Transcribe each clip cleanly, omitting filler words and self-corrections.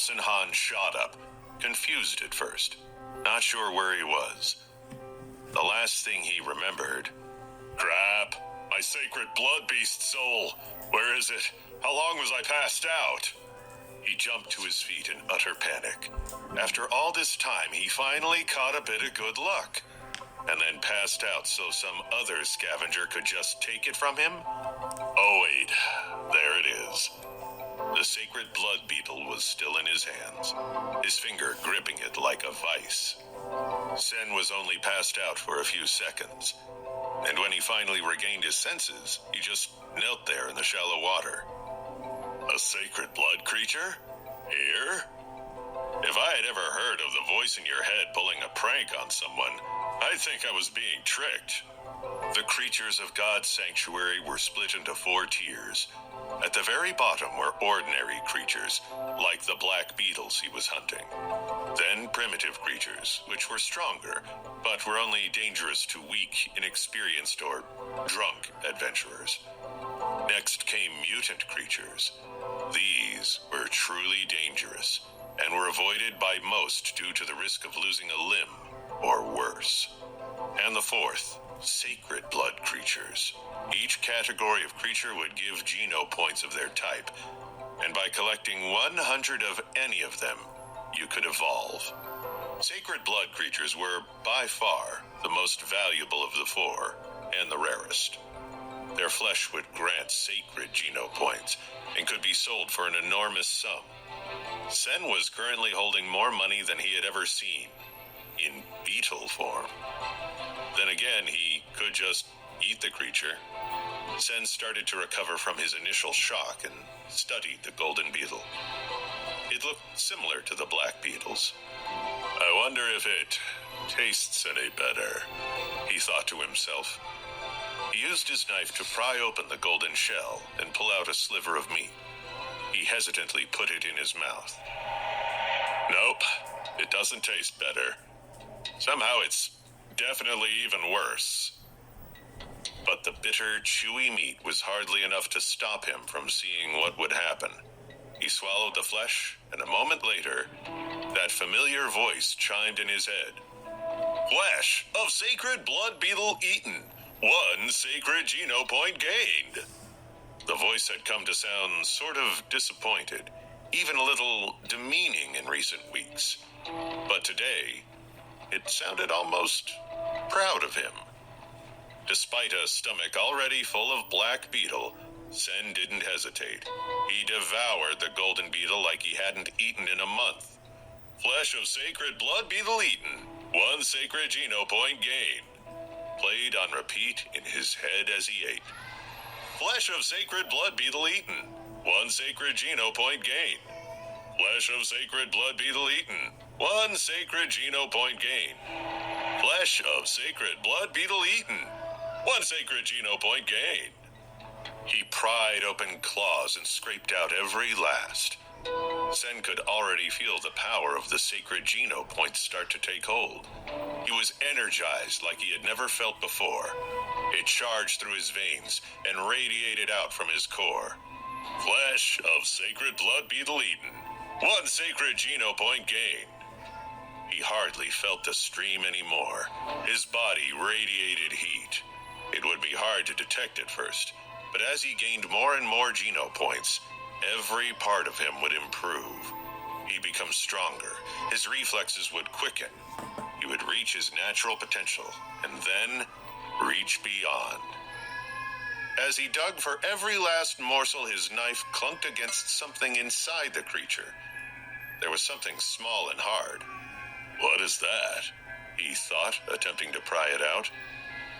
Ensign Han shot up, confused at first, not sure where he was. The last thing he remembered, "Crap, my sacred blood beast soul, where is it? How long was I passed out?" He jumped to his feet in utter panic. After all this time, he finally caught a bit of good luck, and then passed out so some other scavenger could just take it from him. Oh wait, there it is. The sacred blood beetle was still in his hands, his finger gripping it like a vice. Sen was only passed out for a few seconds, and when he finally regained his senses, he just knelt there in the shallow water. A sacred blood creature? Here? If I had ever heard of the voice in your head pulling a prank on someone, I'd think I was being tricked. The creatures of God's sanctuary were split into 4 tiers. At the very bottom were ordinary creatures, like the black beetles he was hunting. Then primitive creatures, which were stronger, but were only dangerous to weak, inexperienced, or drunk adventurers. Next came mutant creatures. These were truly dangerous, and were avoided by most due to the risk of losing a limb, or worse. And the fourth, sacred blood creatures. Each category of creature would give geno points of their type, and by collecting 100 of any of them, you could evolve. Sacred blood creatures were, by far, the most valuable of the 4, and the rarest. Their flesh would grant sacred geno points, and could be sold for an enormous sum. Sen was currently holding more money than he had ever seen, in beetle form. Then again, he could just eat the creature. Sen started to recover from his initial shock and studied the golden beetle. It looked similar to the black beetles. I wonder if it tastes any better, he thought to himself. He used his knife to pry open the golden shell and pull out a sliver of meat. He hesitantly put it in his mouth. Nope, it doesn't taste better. Somehow it's definitely even worse. But the bitter, chewy meat was hardly enough to stop him from seeing what would happen. He swallowed the flesh, and a moment later, that familiar voice chimed in his head. Flesh of sacred blood beetle eaten. 1 sacred geno point gained. The voice had come to sound sort of disappointed, even a little demeaning in recent weeks. But today, it sounded almost proud of him. Despite a stomach already full of black beetle, Sen didn't hesitate. He devoured the golden beetle like he hadn't eaten in a month. Flesh of sacred blood beetle eaten. 1 sacred geno point gained. Played on repeat in his head as he ate. Flesh of sacred blood beetle eaten. 1 sacred geno point gained. Flesh of sacred blood beetle eaten. 1 sacred geno point gained. Flesh of sacred blood beetle eaten. 1 sacred geno point gained. He pried open claws and scraped out every last. Sen could already feel the power of the sacred geno points start to take hold. He was energized like he had never felt before. It charged through his veins and radiated out from his core. Flesh of sacred blood beetle eaten. 1 sacred geno point gained. He hardly felt the stream anymore. His body radiated heat. It would be hard to detect at first, but as he gained more and more geno points, every part of him would improve. He'd become stronger. His reflexes would quicken. He would reach his natural potential, and then reach beyond. As he dug for every last morsel, his knife clunked against something inside the creature. There was something small and hard. What is that? He thought, attempting to pry it out.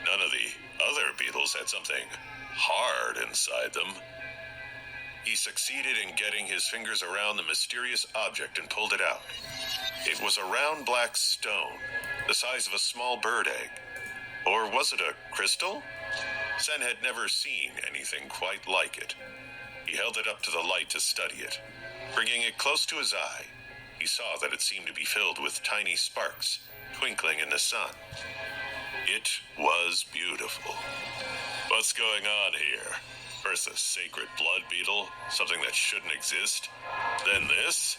None of the other beetles had something hard inside them. He succeeded in getting his fingers around the mysterious object and pulled it out. It was a round black stone, the size of a small bird egg. Or was it a crystal? Sen had never seen anything quite like it. He held it up to the light to study it. Bringing it close to his eye, he saw that it seemed to be filled with tiny sparks, twinkling in the sun. It was beautiful. What's going on here? First a sacred blood beetle, something that shouldn't exist. Then this?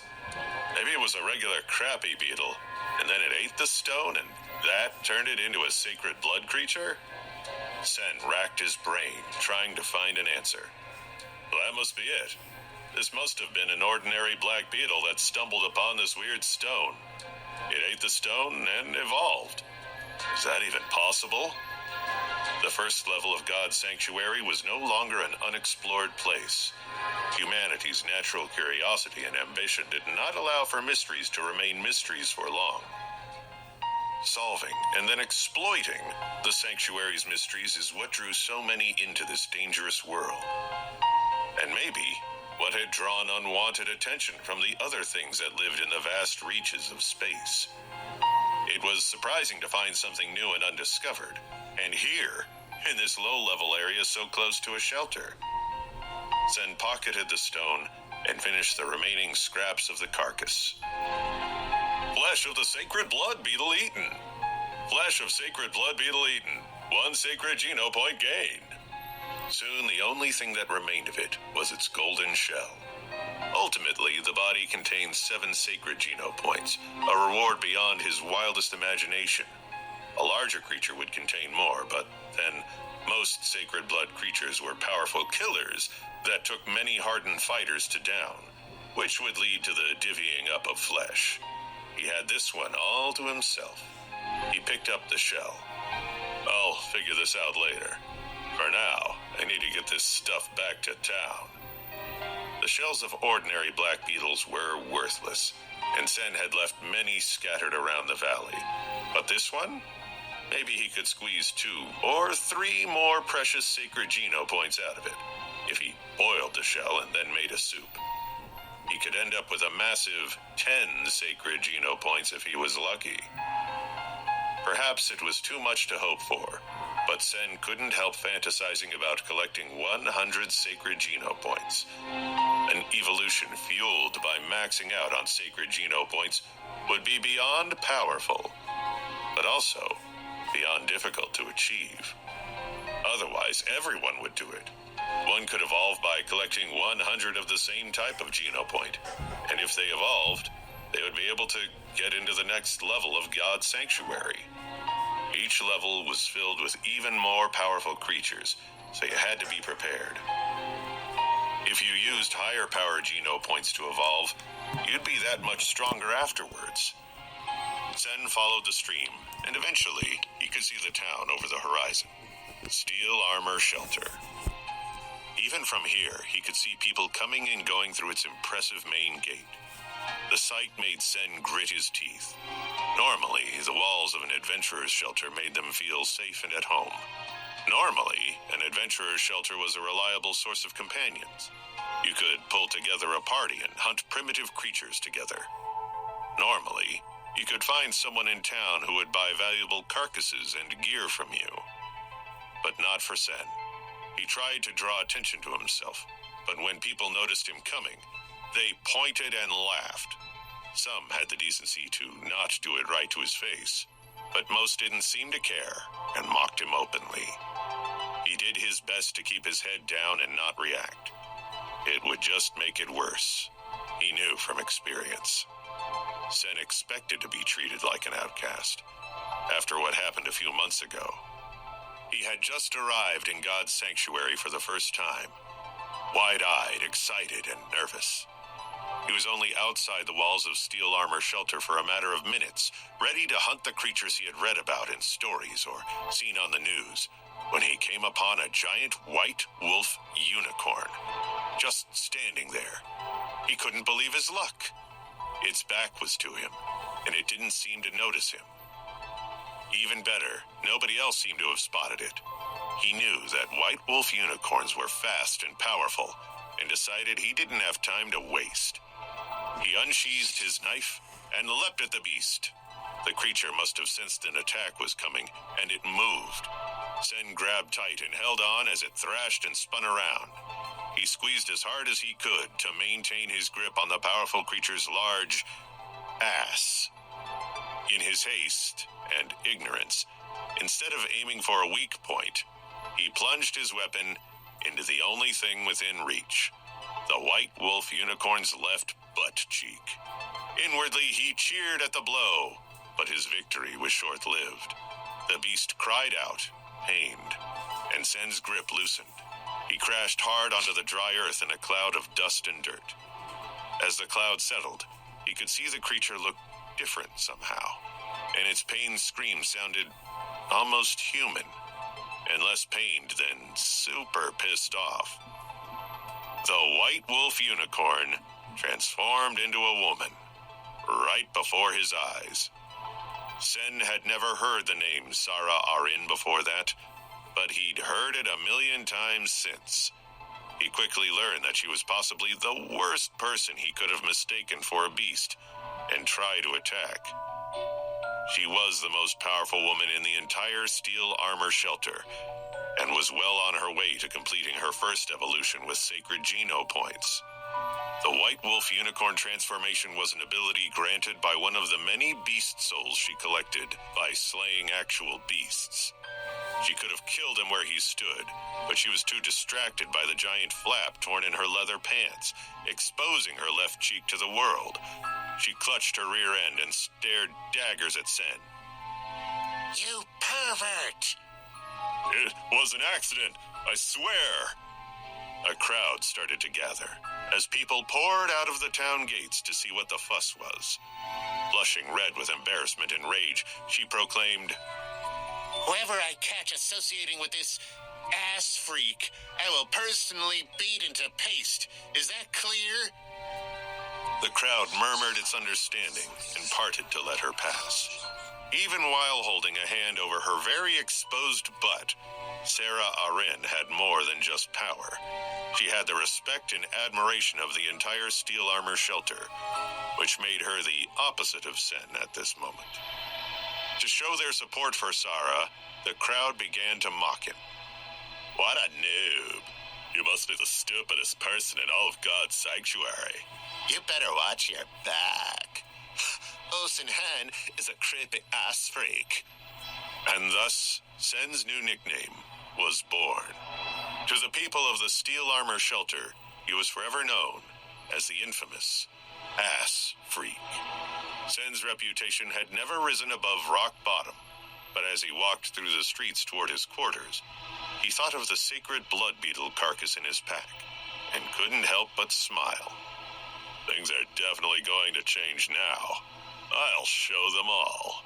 Maybe it was a regular crappy beetle, and then it ate the stone, and that turned it into a sacred blood creature? Sen racked his brain, trying to find an answer. Well, that must be it. This must have been an ordinary black beetle that stumbled upon this weird stone. It ate the stone and evolved. Is that even possible? The first level of God's sanctuary was no longer an unexplored place. Humanity's natural curiosity and ambition did not allow for mysteries to remain mysteries for long. Solving and then exploiting the sanctuary's mysteries is what drew so many into this dangerous world. And maybe what had drawn unwanted attention from the other things that lived in the vast reaches of space. It was surprising to find something new and undiscovered, and here, in this low-level area so close to a shelter. Sen pocketed the stone and finished the remaining scraps of the carcass. Flesh of the sacred blood beetle eaten. Flesh of sacred blood beetle eaten. 1 sacred geno point gained. Soon the only thing that remained of it was its golden shell. Ultimately, the body contained 7 sacred geno points, a reward beyond his wildest imagination. A larger creature would contain more, but then most sacred blood creatures were powerful killers that took many hardened fighters to down, which would lead to the divvying up of flesh. He had this one all to himself. He picked up the shell. I'll figure this out later. For now, I need to get this stuff back to town. The shells of ordinary black beetles were worthless, and Sen had left many scattered around the valley. But this one? Maybe he could squeeze 2 or 3 more precious sacred geno points out of it, if he boiled the shell and then made a soup. He could end up with a massive 10 sacred geno points if he was lucky. Perhaps it was too much to hope for, but Sen couldn't help fantasizing about collecting 100 sacred geno points. An evolution fueled by maxing out on sacred geno points would be beyond powerful, but also beyond difficult to achieve. Otherwise, everyone would do it. One could evolve by collecting 100 of the same type of geno point, and if they evolved, they would be able to get into the next level of God's sanctuary. Each level was filled with even more powerful creatures, so you had to be prepared. If you used higher power geno points to evolve, you'd be that much stronger afterwards. Sen followed the stream, and eventually he could see the town over the horizon. Steel Armor Shelter. Even from here, he could see people coming and going through its impressive main gate. The sight made Sen grit his teeth. Normally, the walls of an adventurer's shelter made them feel safe and at home. Normally, an adventurer's shelter was a reliable source of companions. You could pull together a party and hunt primitive creatures together. Normally, you could find someone in town who would buy valuable carcasses and gear from you. But not for Sen. He tried to draw attention to himself, but when people noticed him coming, they pointed and laughed. Some had the decency to not do it right to his face, but most didn't seem to care and mocked him openly. He did his best to keep his head down and not react. It would just make it worse. He knew from experience. Sen expected to be treated like an outcast. After what happened a few months ago, he had just arrived in God's sanctuary for the first time, wide-eyed, excited, and nervous. He was only outside the walls of Steel Armor Shelter for a matter of minutes, ready to hunt the creatures he had read about in stories or seen on the news, when he came upon a giant white wolf unicorn, just standing there. He couldn't believe his luck. Its back was to him, and it didn't seem to notice him. Even better, nobody else seemed to have spotted it. He knew that white wolf unicorns were fast and powerful, and decided he didn't have time to waste. He unsheathed his knife and leapt at the beast. The creature must have sensed an attack was coming, and it moved. Sen grabbed tight and held on as it thrashed and spun around. He squeezed as hard as he could to maintain his grip on the powerful creature's large ass. In his haste and ignorance, instead of aiming for a weak point, he plunged his weapon into the only thing within reach, the white wolf unicorn's left butt cheek. Inwardly, he cheered at the blow, but his victory was short-lived. The beast cried out, pained, and Sen's grip loosened. He crashed hard onto the dry earth in a cloud of dust and dirt. As the cloud settled, he could see the creature look different somehow, and its pained scream sounded almost human, and less pained than super pissed off. The white wolf unicorn transformed into a woman, right before his eyes. Sen had never heard the name Sarah Arin before that, but he'd heard it a million times since. He quickly learned that she was possibly the worst person he could have mistaken for a beast and tried to attack. She was the most powerful woman in the entire steel armor shelter and was well on her way to completing her first evolution with sacred Geno points. The white wolf unicorn transformation was an ability granted by one of the many beast souls she collected by slaying actual beasts. She could have killed him where he stood, but she was too distracted by the giant flap torn in her leather pants, exposing her left cheek to the world. She clutched her rear end and stared daggers at Sen. "You pervert!" "It was an accident, I swear." A crowd started to gather as people poured out of the town gates to see what the fuss was. Blushing red with embarrassment and rage, she proclaimed, "Whoever I catch associating with this ass freak, I will personally beat into paste. Is that clear?" The crowd murmured its understanding and parted to let her pass. Even while holding a hand over her very exposed butt, Sarah Arin had more than just power. She had the respect and admiration of the entire steel armor shelter, which made her the opposite of Sen at this moment. To show their support for Sarah, the crowd began to mock him. "What a noob. You must be the stupidest person in all of God's sanctuary. You better watch your back. Osen Han is a creepy ass freak." And thus, Sen's new nickname was born. To the people of the steel armor shelter, he was forever known as the infamous ass freak. Sen's reputation had never risen above rock bottom, but as he walked through the streets toward his quarters, he thought of the sacred blood beetle carcass in his pack and couldn't help but smile. Things are definitely going to change now. I'll show them all.